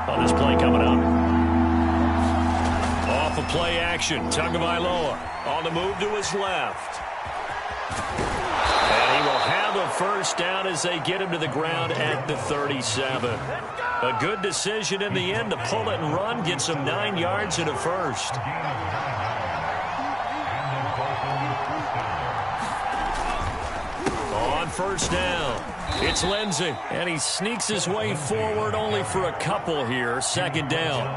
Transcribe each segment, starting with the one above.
on this play coming up. Off of play action, Tagovailoa on the move to his left. And he will have a first down as they get him to the ground at the 37. A good decision in the end to pull it and run, get some 9 yards and a first. On first down, it's Lindsey, and he sneaks his way forward only for a couple here. Second down.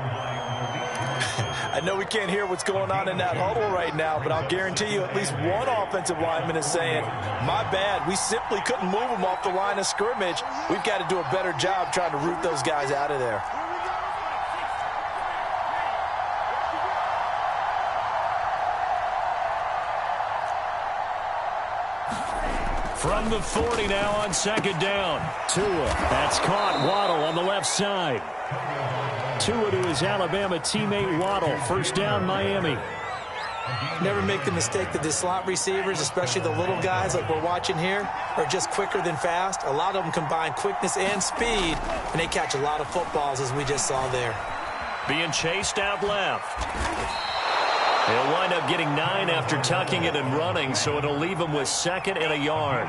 I know we can't hear what's going on in that huddle right now, but I'll guarantee you at least one offensive lineman is saying, my bad, we simply couldn't move them off the line of scrimmage. We've got to do a better job trying to root those guys out of there. From the 40 now on second down. Tua, that's caught. Waddle on the left side. Tua to his Alabama teammate Waddle. First down, Miami. Never make the mistake that the slot receivers, especially the little guys like we're watching here, are just quicker than fast. A lot of them combine quickness and speed, and they catch a lot of footballs, as we just saw there. Being chased out left. He'll wind up getting 9 after tucking it and running, so it'll leave him with 2nd and a yard.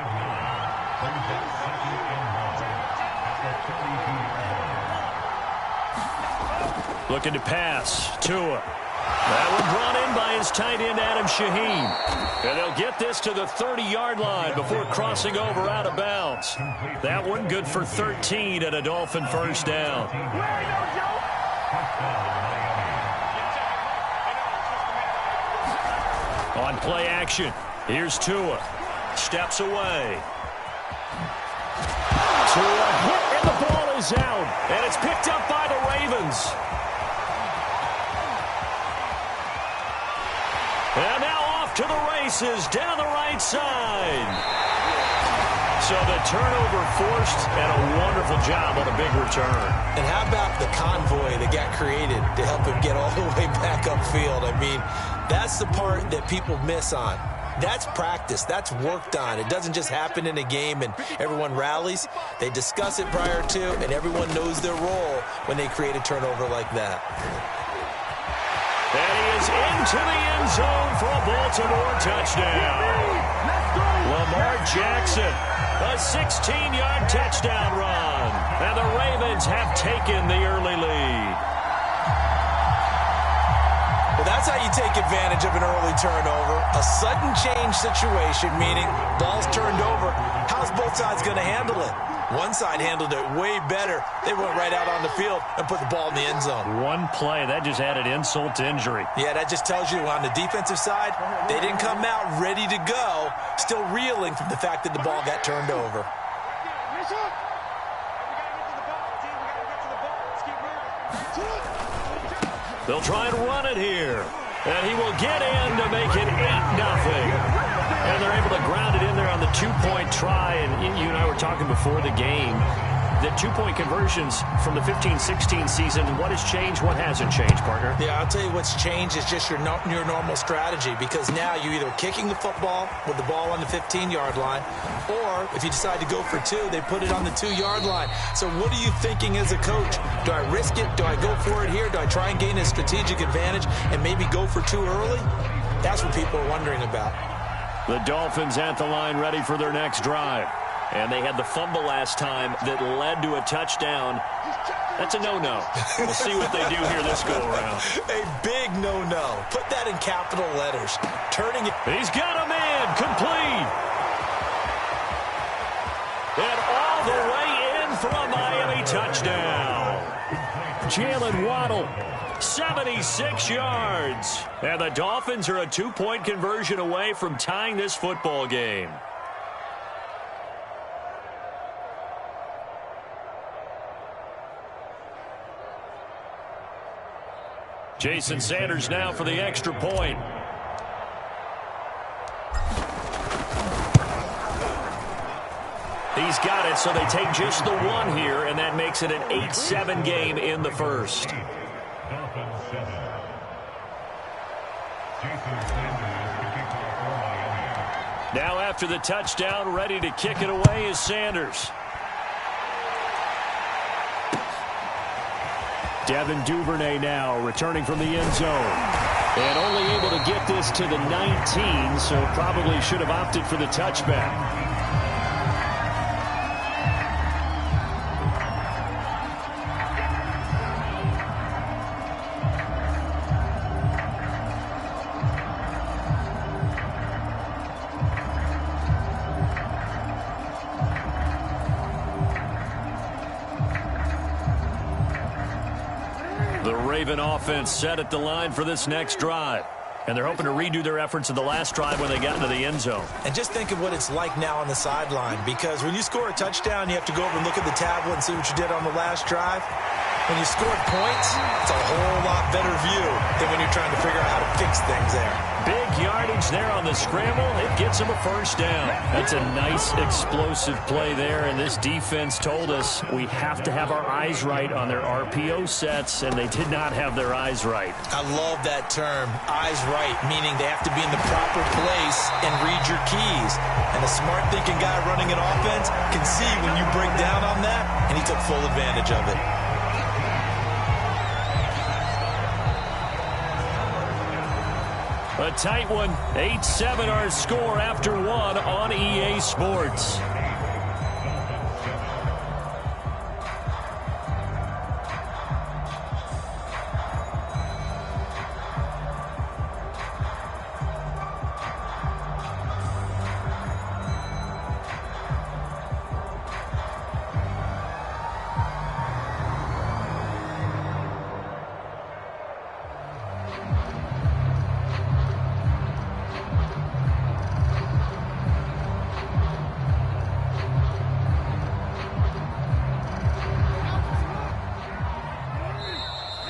Looking to pass. Tua. That one brought in by his tight end, Adam Shaheen. And they'll get this to the 30-yard line before crossing over out of bounds. That one good for 13 and a Dolphin first down. On play action, here's Tua. Steps away. Tua hit, and the ball is out. And it's picked up by the Ravens. And now off to the races down the right side. So the turnover forced, and a wonderful job on a big return. And how about the convoy that got created to help him get all the way back upfield? I mean, that's the part that people miss on. That's practice. That's worked on. It doesn't just happen in a game and everyone rallies. They discuss it prior to, and everyone knows their role when they create a turnover like that. And he is into the end zone for a Baltimore touchdown. Lamar Jackson, a 16-yard touchdown run. And the Ravens have taken the early lead. Well, that's how you take advantage of an early turnover. A sudden change situation, meaning ball's turned over. How's both sides going to handle it? One side handled it way better. They went right out on the field and put the ball in the end zone. One play, that just added insult to injury. Yeah, that just tells you on the defensive side, they didn't come out ready to go, still reeling from the fact that the ball got turned over. They'll try and run it here. And he will get in to make it 8-0. And they're able to ground it in there on the two-point try. And you and I were talking before the game. The two-point conversions from the 15-16 season, what has changed, what hasn't changed, partner? Yeah, I'll tell you what's changed is just your normal strategy, because now you're either kicking the football with the ball on the 15-yard line, or if you decide to go for 2, they put it on the 2-yard line. So what are you thinking as a coach? Do I risk it? Do I go for it here? Do I try and gain a strategic advantage and maybe go for 2 early? That's what people are wondering about. The Dolphins at the line ready for their next drive. And they had the fumble last time that led to a touchdown. That's a no-no. We'll see what they do here this go-around. A big no-no. Put that in capital letters. Turning it. He's got a man complete. And all the way in for a Miami touchdown. Jalen Waddle, 76 yards. And the Dolphins are a 2-point conversion away from tying this football game. Jason Sanders now for the extra point. He's got it, so they take just the one here, and that makes it an 8-7 game in the first. Now after the touchdown, ready to kick it away is Sanders. Devin Duvernay now returning from the end zone. And only able to get this to the 19, so probably should have opted for the touchback. The Raven offense set at the line for this next drive. And they're hoping to redo their efforts of the last drive when they got into the end zone. And just think of what it's like now on the sideline, because when you score a touchdown, you have to go over and look at the tablet and see what you did on the last drive. When you scored points, it's a whole lot better view than when you're trying to figure out how to fix things there. Big yardage there on the scramble. It gets them a first down. That's a nice explosive play there, and this defense told us we have to have our eyes right on their RPO sets, and they did not have their eyes right. I love that term, eyes right, meaning they have to be in the proper place and read your keys. And a smart thinking guy running an offense can see when you break down on that, and he took full advantage of it. A tight one, 8-7 our score after one on EA Sports.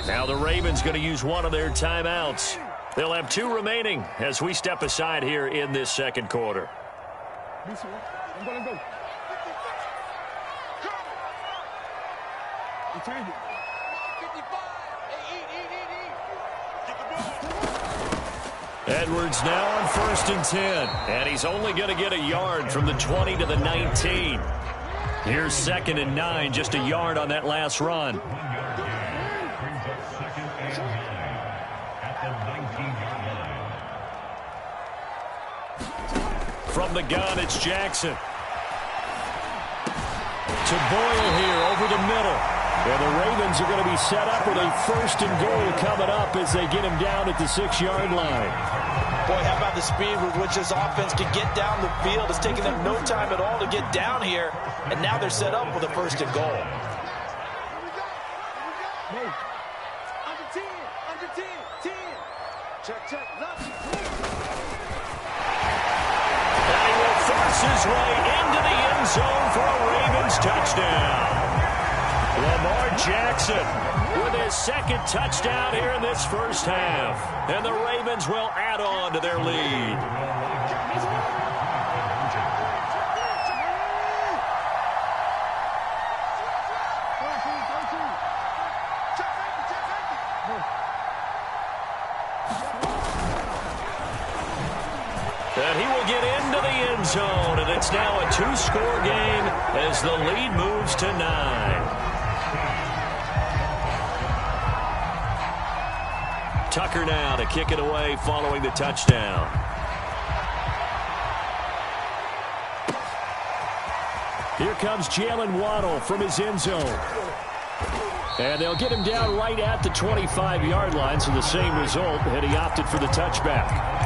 Now the Ravens going to use one of their timeouts. They'll have two remaining as we step aside here in this second quarter. Edwards now on 1st and 10. And he's only going to get a yard from the 20 to the 19. Here's 2nd and 9, just a yard on that last run. From the gun, it's Jackson. To Boyle here over the middle. And the Ravens are going to be set up with a 1st and goal coming up as they get him down at the 6-yard line. Boy, how about the speed with which this offense can get down the field? It's taking them no time at all to get down here. And now they're set up with a 1st and goal. Under 10, 10. Check. His way into the end zone for a Ravens touchdown. Lamar Jackson with his 2nd touchdown here in this first half. And the Ravens will add on to their lead. And he will get into the end zone, and it's now a 2-score game as the lead moves to 9. Tucker now to kick it away following the touchdown. Here comes Jalen Waddle from his end zone. And they'll get him down right at the 25-yard line, so the same result, and he opted for the touchback.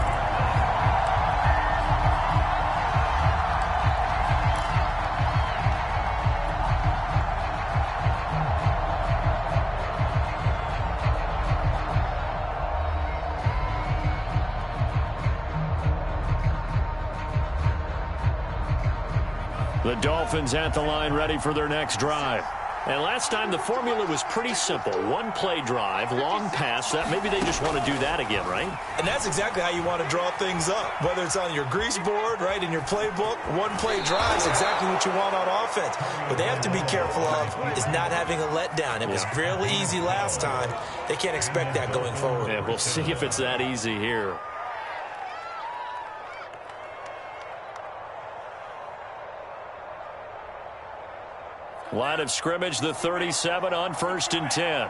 The Dolphins at the line ready for their next drive. And last time the formula was pretty simple. One play drive, long pass. That maybe they just want to do that again, right? And that's exactly how you want to draw things up. Whether it's on your grease board, right, in your playbook, one play drive is exactly what you want on offense. What they have to be careful of is not having a letdown. It was fairly easy last time. They can't expect that going forward. Yeah, we'll see if it's that easy here. Line of scrimmage, the 37 on 1st and 10.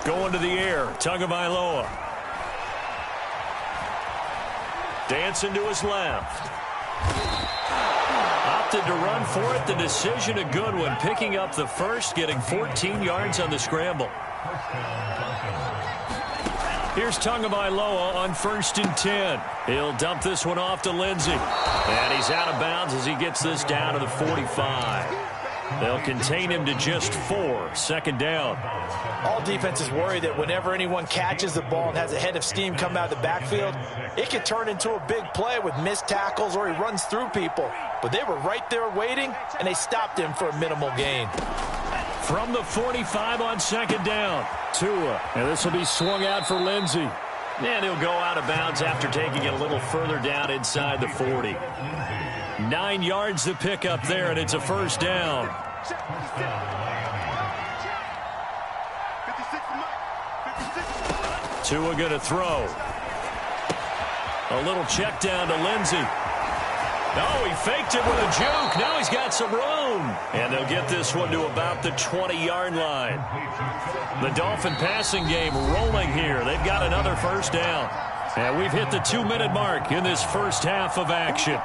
Going to the air, Tagovailoa. Dancing to his left. Opted to run for it. The decision a good one. Picking up the first, getting 14 yards on the scramble. Here's Tagovailoa on 1st and 10. He'll dump this one off to Lindsey. And he's out of bounds as he gets this down to the 45. They'll contain him to just 4. 2nd down. All defenses worry that whenever anyone catches the ball and has a head of steam come out of the backfield, it can turn into a big play with missed tackles or he runs through people. But they were right there waiting, and they stopped him for a minimal gain. From the 45 on 2nd down, Tua. And this will be swung out for Lindsey. And he'll go out of bounds after taking it a little further down inside the 40. 9 yards to pick up there, and it's a 1st down. Tua going to throw. A little check down to Lindsey. Oh, he faked it with a juke. Now he's got some room. And they'll get this one to about the 20-yard line. The Dolphin passing game rolling here. They've got another 1st down. And we've hit the 2-minute mark in this first half of action.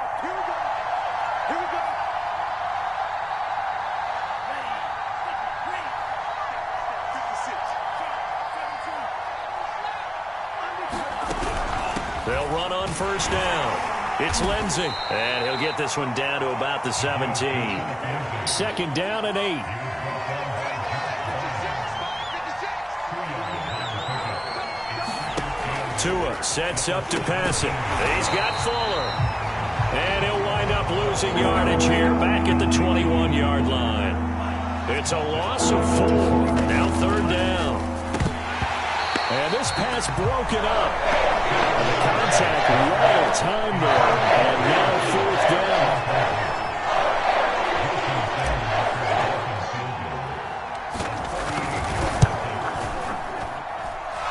They'll run on 1st down. It's Lindsey, and he'll get this one down to about the 17. 2nd down and 8. Tua sets up to pass it. He's got Fuller. And he'll wind up losing yardage here back at the 21-yard line. It's a loss of 4. Now 3rd down. And this pass broken up. And the contact right on time there. And now 4th down.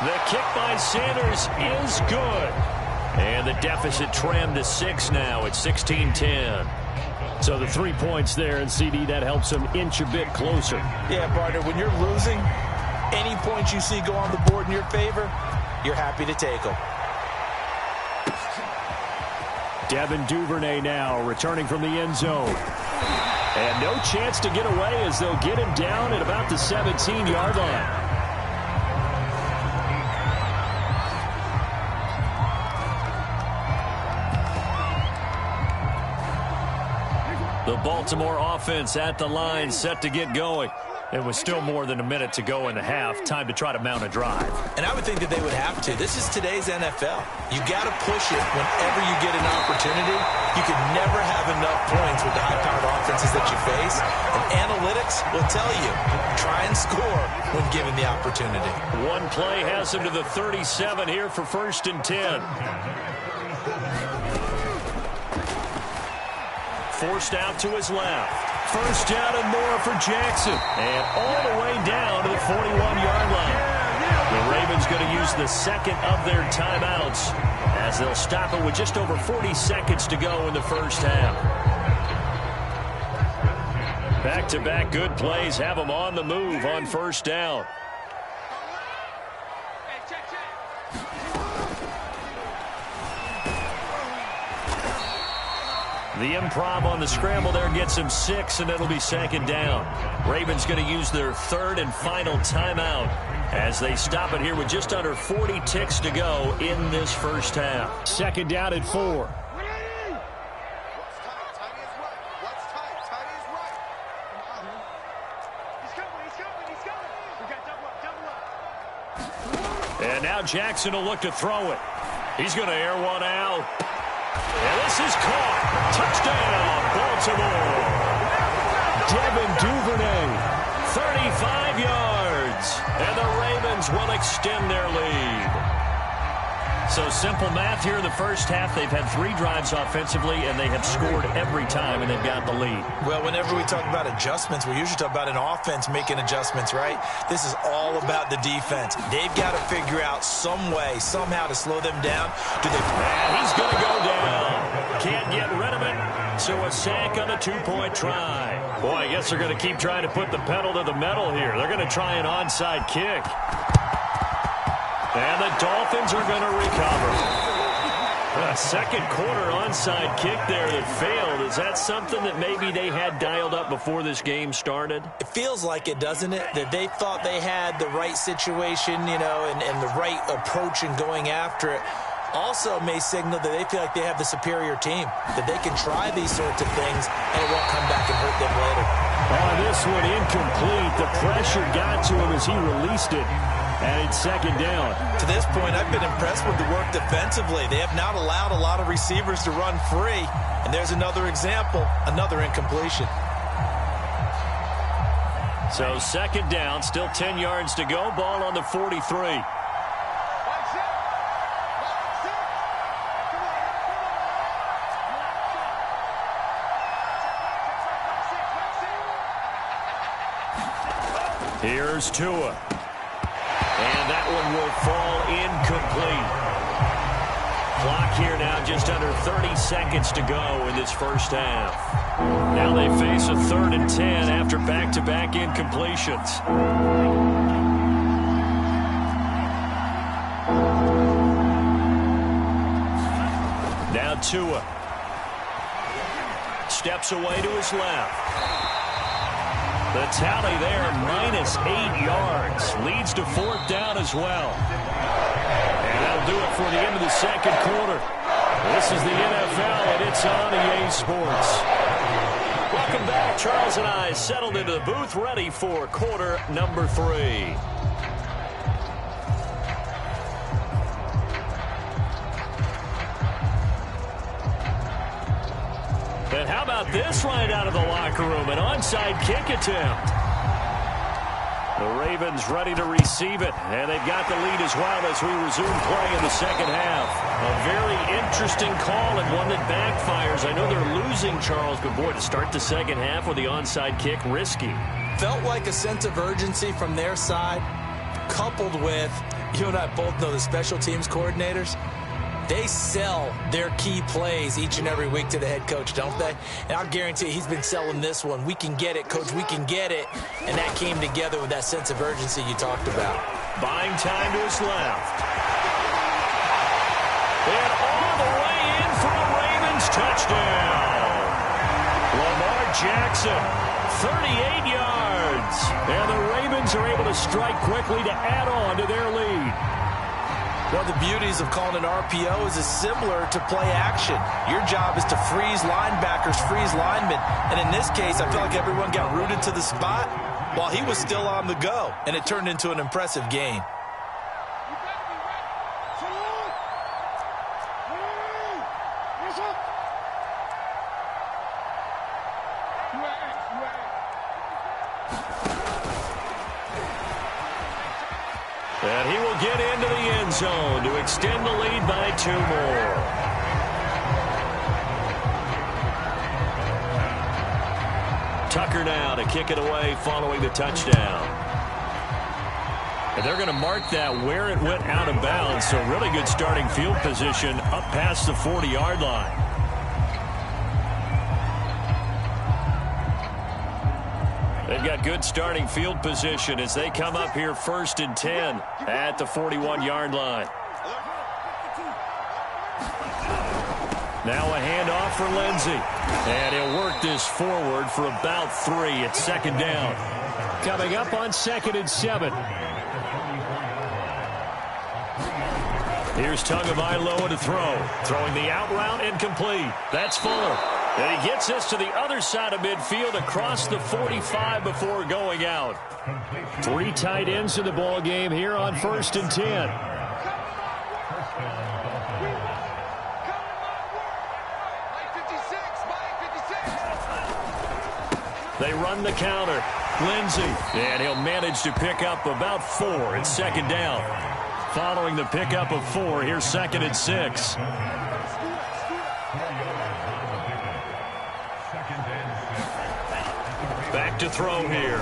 The kick by Sanders is good. And the deficit trimmed to 6 now. It's 16-10. So the 3 points there, and CD, that helps them inch a bit closer. Yeah, partner, when you're losing, any points you see go on the board in your favor, you're happy to take them. Devin Duvernay now returning from the end zone. And no chance to get away as they'll get him down at about the 17-yard line. The Baltimore offense at the line, set to get going. It was still more than a minute to go in the half. Time to try to mount a drive. And I would think that they would have to. This is today's NFL. You got to push it whenever you get an opportunity. You can never have enough points with the high-powered offenses that you face. And analytics will tell you, try and score when given the opportunity. One play has him to the 37 here for 1st and 10. Forced out to his left. 1st down and more for Jackson. And all the way down to the 41-yard line. The Ravens going to use the 2nd of their timeouts as they'll stop it with just over 40 seconds to go in the first half. Back-to-back good plays have them on the move on 1st down. The improv on the scramble there gets him 6, and it'll be 2nd down. Ravens going to use their 3rd and final timeout as they stop it here with just under 40 ticks to go in this first half. 2nd down and 4. And now Jackson will look to throw it. He's going to air one out. And this is caught. Touchdown, Baltimore. Devin Duvernay, 35 yards. And the Ravens will extend their lead. So simple math here in the first half. They've had 3 drives offensively, and they have scored every time, and they've got the lead. Well, whenever we talk about adjustments, we usually talk about an offense making adjustments, right? This is all about the defense. They've got to figure out some way, somehow to slow them down. And he's going to go down. Can't get rid of it. So a sack on a 2-point try. Boy, I guess they're going to keep trying to put the pedal to the metal here. They're going to try an onside kick. And the Dolphins are going to recover. A second quarter onside kick there that failed. Is that something that maybe they had dialed up before this game started? It feels like it, doesn't it? That they thought they had the right situation, you know, and the right approach in going after it. Also may signal that they feel like they have the superior team, that they can try these sorts of things and it won't come back and hurt them later. Oh, this one incomplete. The pressure got to him as he released it. And it's second down. To this point, I've been impressed with the work defensively. They have not allowed a lot of receivers to run free. And there's another example, another incompletion. So second down, still 10 yards to go. Ball on the 43. Here's Tua. And that one will fall incomplete. Clock here now just under 30 seconds to go in this first half. Now they face a 3rd and 10 after back-to-back incompletions. Now Tua. Steps away to his left. The tally there, -8 yards. Leads to 4th down as well. And that'll do it for the end of the second quarter. This is the NFL, and it's on EA Sports. Welcome back. Charles and I settled into the booth, ready for quarter number 3. And how about this right out of the locker room? An onside kick attempt. The Ravens ready to receive it, and they've got the lead as well as we resume play in the second half. A very interesting call and one that backfires. I know they're losing, Charles, but boy, to start the second half with the onside kick, risky. Felt like a sense of urgency from their side, coupled with, you and I both know the special teams coordinators. They sell their key plays each and every week to the head coach, don't they? And I'll guarantee he's been selling this one. We can get it, coach, we can get it. And that came together with that sense of urgency you talked about. Buying time to his left. And all the way in for a Ravens touchdown. Lamar Jackson, 38 yards. And the Ravens are able to strike quickly to add on to their lead. One of the beauties of calling an RPO is it's similar to play action. Your job is to freeze linebackers, freeze linemen. And in this case, I feel like everyone got rooted to the spot while he was still on the go. And it turned into an impressive game. And he will get into the end zone to extend the lead by 2 more. Tucker now to kick it away following the touchdown. And they're going to mark that where it went out of bounds. So really good starting field position up past the 40-yard line. They've got good starting field position as they come up here 1st and 10 at the 41-yard line. Now a handoff for Lindsey. And he'll work this forward for about 3 at second down. Coming up on 2nd and 7. Here's Tagovailoa to throw. Throwing the out route incomplete. That's Fuller. And he gets this to the other side of midfield across the 45 before going out. 3 tight ends in the ball game here on 1st and 10. They run the counter. Lindsey. And he'll manage to pick up about 4 at second down. Following the pickup of 4, here's 2nd and 6. Back to throw here.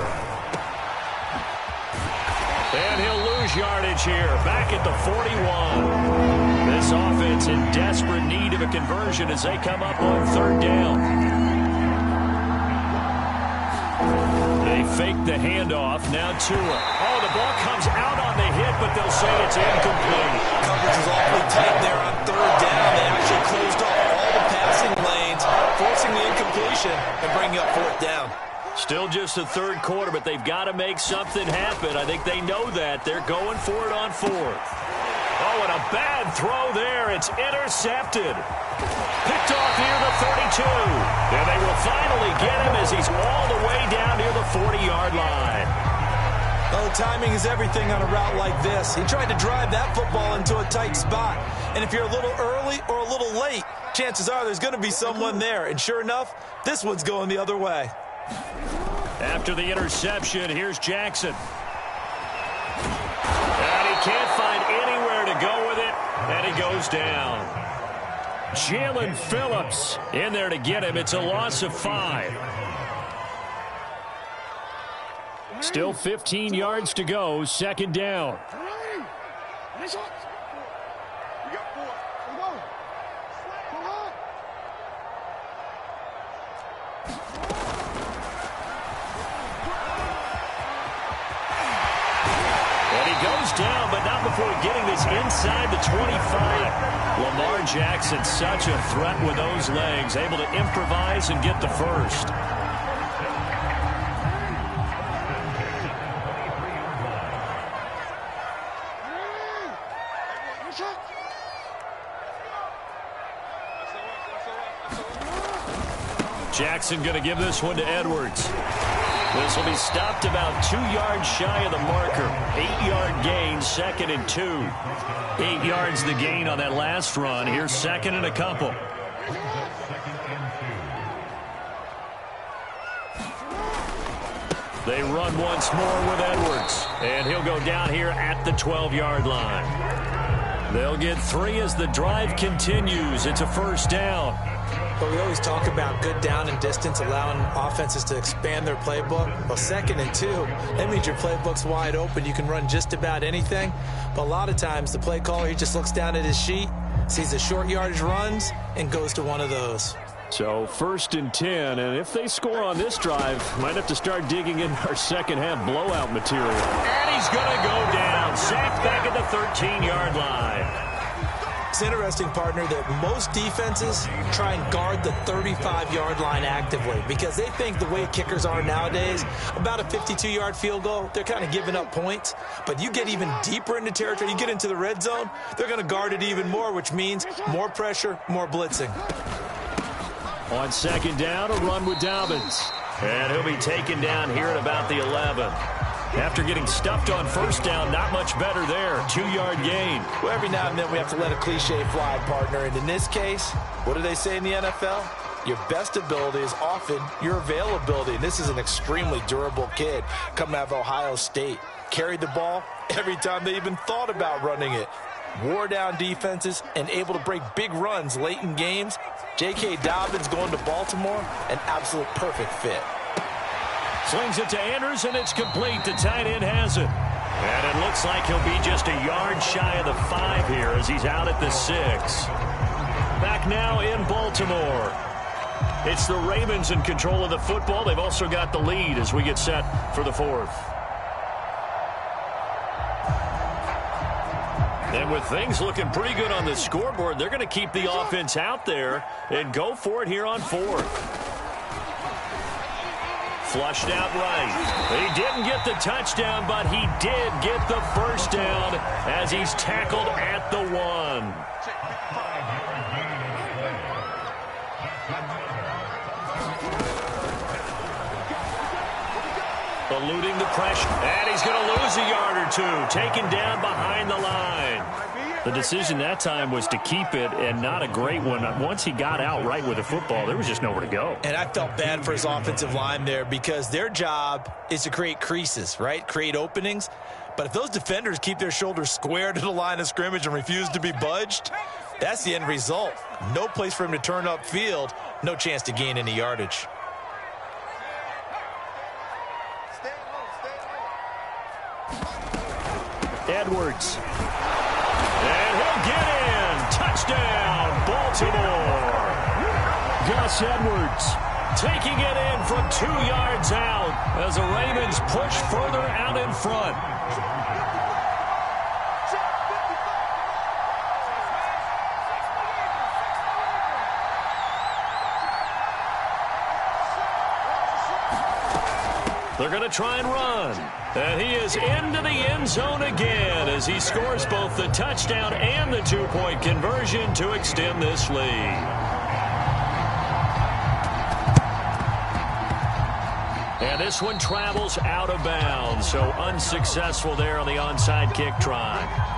And he'll lose yardage here. Back at the 41. This offense in desperate need of a conversion as they come up on 3rd down. They They fake the handoff. Now Tua. Oh, the ball comes out on the hit, but they'll say it's incomplete. Coverage was awfully tight there on third down. They actually closed off all the passing lanes, forcing the incompletion and bringing up fourth down. Still just the third quarter, but they've got to make something happen. I think they know that. They're going for it on fourth. Oh, and a bad throw there. It's intercepted. Picked off near the 32. And they will finally get him as he's all the way down near the 40-yard line. Well, timing is everything on a route like this. He tried to drive that football into a tight spot. And if you're a little early or a little late, chances are there's going to be someone there. And sure enough, this one's going the other way. After the interception, here's Jackson. And he can't find anywhere to go with it, and he goes down. Jalen Phillips in there to get him. It's a loss of 5. Still 15 yards to go, second down. Down, but not before getting this inside the 25. Lamar Jackson, such a threat with those legs, able to improvise and get the first. Jackson going to give this one to Edwards. This will be stopped about 2 yards shy of the marker. 8-yard gain, second and 2. 8 yards the gain on that last run. Here's second and a couple. They run once more with Edwards. And he'll go down here at the 12-yard line. They'll get 3 as the drive continues. It's a first down. But we always talk about good down and distance, allowing offenses to expand their playbook. Well, second and 2, that means your playbook's wide open. You can run just about anything. But a lot of times, the play caller, he just looks down at his sheet, sees the short yardage runs, and goes to one of those. So first and 10, and if they score on this drive, might have to start digging in our second half blowout material. And he's going to go down, sacked back at the 13-yard line. It's interesting, partner, that most defenses try and guard the 35-yard line actively because they think the way kickers are nowadays, about a 52-yard field goal, they're kind of giving up points. But you get even deeper into territory, you get into the red zone, they're going to guard it even more, which means more pressure, more blitzing. On second down, a run with Dobbins. And he'll be taken down here at about the 11. After getting stuffed on first down, not much better there. 2-yard gain. Well, every now and then we have to let a cliche fly, partner. And in this case, what do they say in the NFL? Your best ability is often your availability. And this is an extremely durable kid coming out of Ohio State. Carried the ball every time they even thought about running it. Wore down defenses and able to break big runs late in games. J.K. Dobbins going to Baltimore, an absolute perfect fit. Slings it to Andrews, and it's complete. The tight end has it. And it looks like he'll be just a yard shy of the 5 here as he's out at the 6. Back now in Baltimore. It's the Ravens in control of the football. They've also got the lead as we get set for the 4th. And with things looking pretty good on the scoreboard, they're going to keep the offense out there and go for it here on 4th. Flushed out right. He didn't get the touchdown, but he did get the first down as he's tackled at the 1. Eluding the pressure. And he's going to lose a yard or 2. Taken down behind the line. The decision that time was to keep it, and not a great one. Once he got out right with the football, there was just nowhere to go. And I felt bad for his offensive line there because their job is to create creases, right? Create openings. But if those defenders keep their shoulders square to the line of scrimmage and refuse to be budged, that's the end result. No place for him to turn upfield. No chance to gain any yardage. Edwards. And he'll get in. Touchdown, Baltimore. Gus Edwards taking it in from 2 yards out as the Ravens push further out in front. They're going to try and run. And he is into the end zone again as he scores both the touchdown and the 2-point conversion to extend this lead. And this one travels out of bounds, so unsuccessful there on the onside kick try.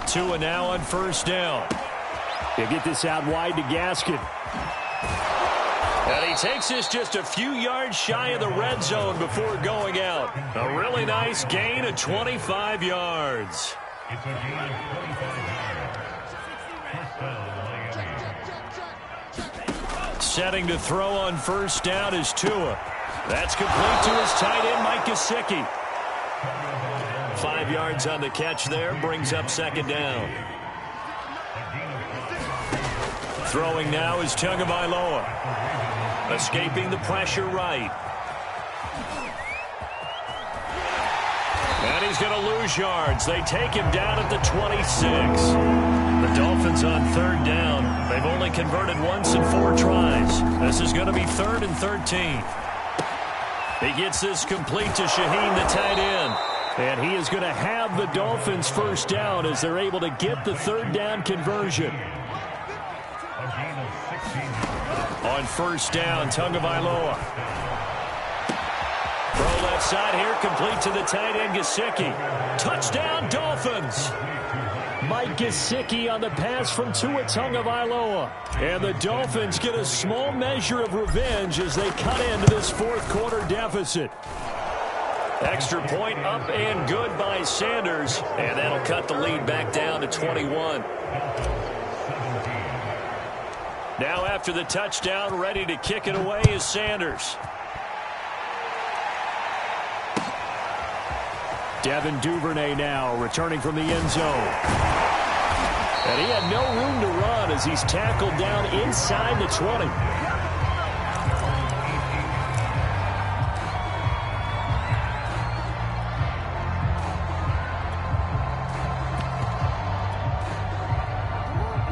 Tua now on first down. He'll get this out wide to Gaskin. And he takes this just a few yards shy of the red zone before going out. A really nice gain of 25 yards. Setting to throw on first down is Tua. That's complete to his tight end, Mike Gesicki. 5 yards on the catch there, brings up second down. Throwing now is Tagovailoa. Escaping the pressure right. And he's going to lose yards. They take him down at the 26. The Dolphins on third down. They've only converted once in 4 tries. This is going to be 3rd and 13. He gets this complete to Shaheen, the tight end. And he is going to have the Dolphins first down as they're able to get the 3rd down conversion. On first down, Tagovailoa. Throw left side here, complete to the tight end, Gesicki. Touchdown, Dolphins! Mike Gesicki on the pass from Tua Tagovailoa. And the Dolphins get a small measure of revenge as they cut into this 4th quarter deficit. Extra point up and good by Sanders. And that'll cut the lead back down to 21. Now after the touchdown, ready to kick it away is Sanders. Devin Duvernay now returning from the end zone. And he had no room to run as he's tackled down inside the 20.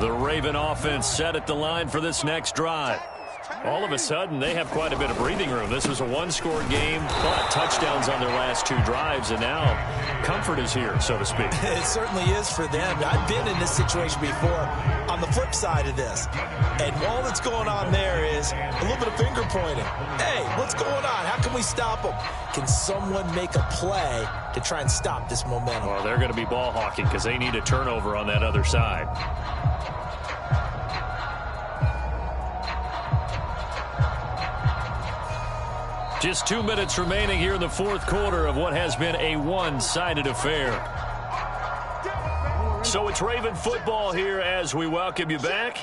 The Raven offense set at the line for this next drive. All of a sudden, they have quite a bit of breathing room. This was a one-score game, but touchdowns on their last 2 drives, and now comfort is here, so to speak. It certainly is for them. I've been in this situation before on the flip side of this. And all that's going on there is a little bit of finger pointing. Hey, what's going on? How can we stop them? Can someone make a play to try and stop this momentum? Well, they're going to be ball hawking because they need a turnover on that other side. Just 2 minutes remaining here in the 4th quarter of what has been a one-sided affair. So it's Raven football here as we welcome you back.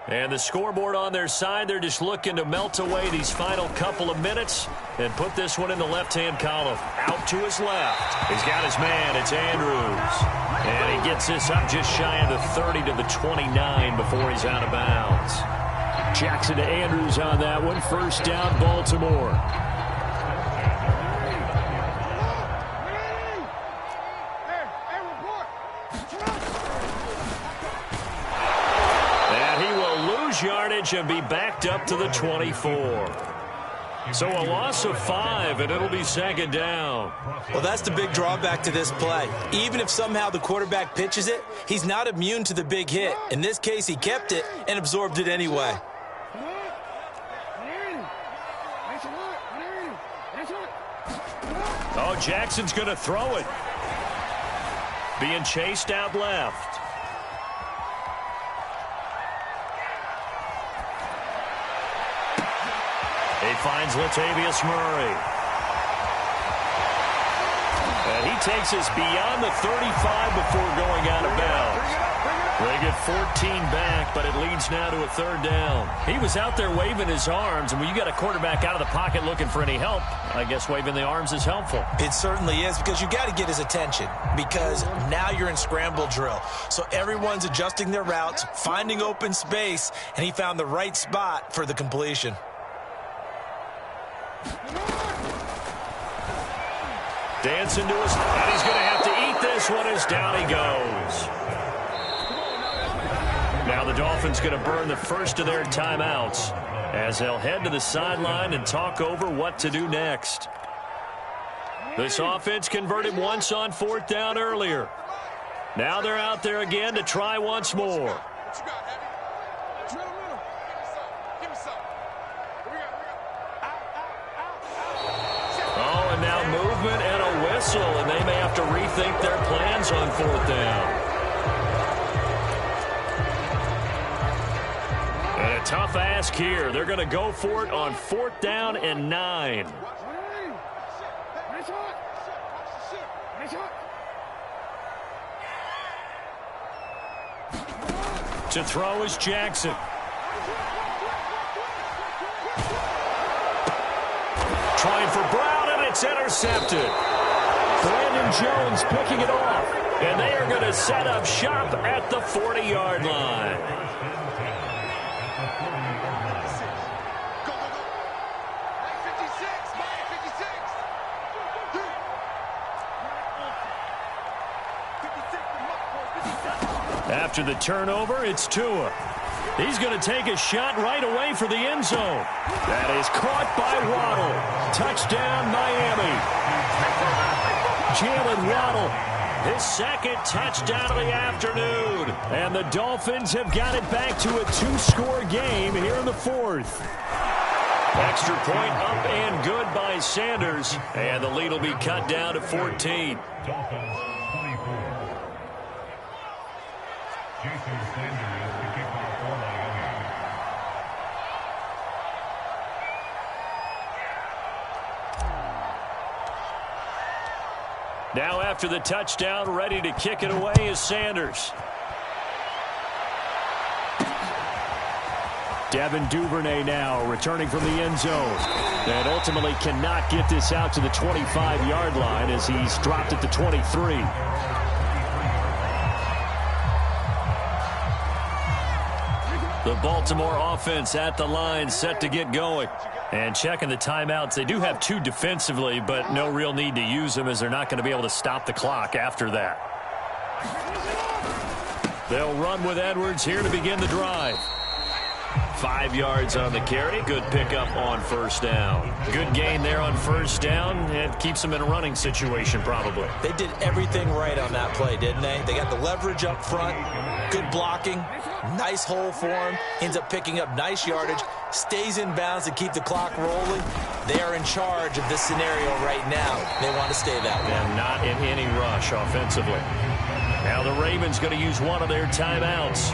And the scoreboard on their side, they're just looking to melt away these final couple of minutes and put this one in the left-hand column. Out to his left. He's got his man. It's Andrews. And he gets this up just shy of the 30 to the 29 before he's out of bounds. Jackson to Andrews on that one. First down, Baltimore. Yardage and be backed up to the 24. So a loss of 5, and it'll be second down. Well, that's the big drawback to this play. Even if somehow the quarterback pitches it, he's not immune to the big hit. In this case, he kept it and absorbed it anyway. Oh, Jackson's going to throw it. Being chased out left. He finds Latavius Murray. And he takes us beyond the 35 before going out of bounds. They get 14 back, but it leads now to a third down. He was out there waving his arms, and when you got a quarterback out of the pocket looking for any help, I guess waving the arms is helpful. It certainly is, because you got to get his attention, because now you're in scramble drill. So everyone's adjusting their routes, finding open space, and he found the right spot for the completion. Dancing to his, and he's going to have to eat this one as down he goes. Now the Dolphins going to burn the first of their timeouts as they'll head to the sideline and talk over what to do next. This offense converted once on fourth down earlier. Now they're out there again to try once more. Oh, and now movement and a whistle, and they may have to rethink their plans on fourth down. And a tough ask here. They're going to go for it on fourth down and 9. To throw is Jackson. Trying for Brown, and it's intercepted. Brandon Jones picking it off. And they are going to set up shop at the 40-yard line. After the turnover, it's Tua. He's going to take a shot right away for the end zone. That is caught by Waddle. Touchdown, Miami. Jalen Waddle, his second touchdown of the afternoon. And the Dolphins have got it back to a 2-score game here in the fourth. Extra point up and good by Sanders. And the lead will be cut down to 14. Now after the touchdown, ready to kick it away is Sanders. Devin Duvernay now returning from the end zone. And ultimately cannot get this out to the 25-yard line as he's dropped at the 23. The Baltimore offense at the line set to get going. And checking the timeouts, they do have 2 defensively, but no real need to use them as they're not going to be able to stop the clock after that. They'll run with Edwards here to begin the drive. 5 yards on the carry. Good pickup on first down. Good gain there on first down. It keeps them in a running situation probably. They did everything right on that play, didn't they? They got the leverage up front. Good blocking. Nice hole for him. Ends up picking up nice yardage. Stays in bounds to keep the clock rolling. They are in charge of this scenario right now. They want to stay that way. And not in any rush offensively. Now the Ravens going to use one of their timeouts.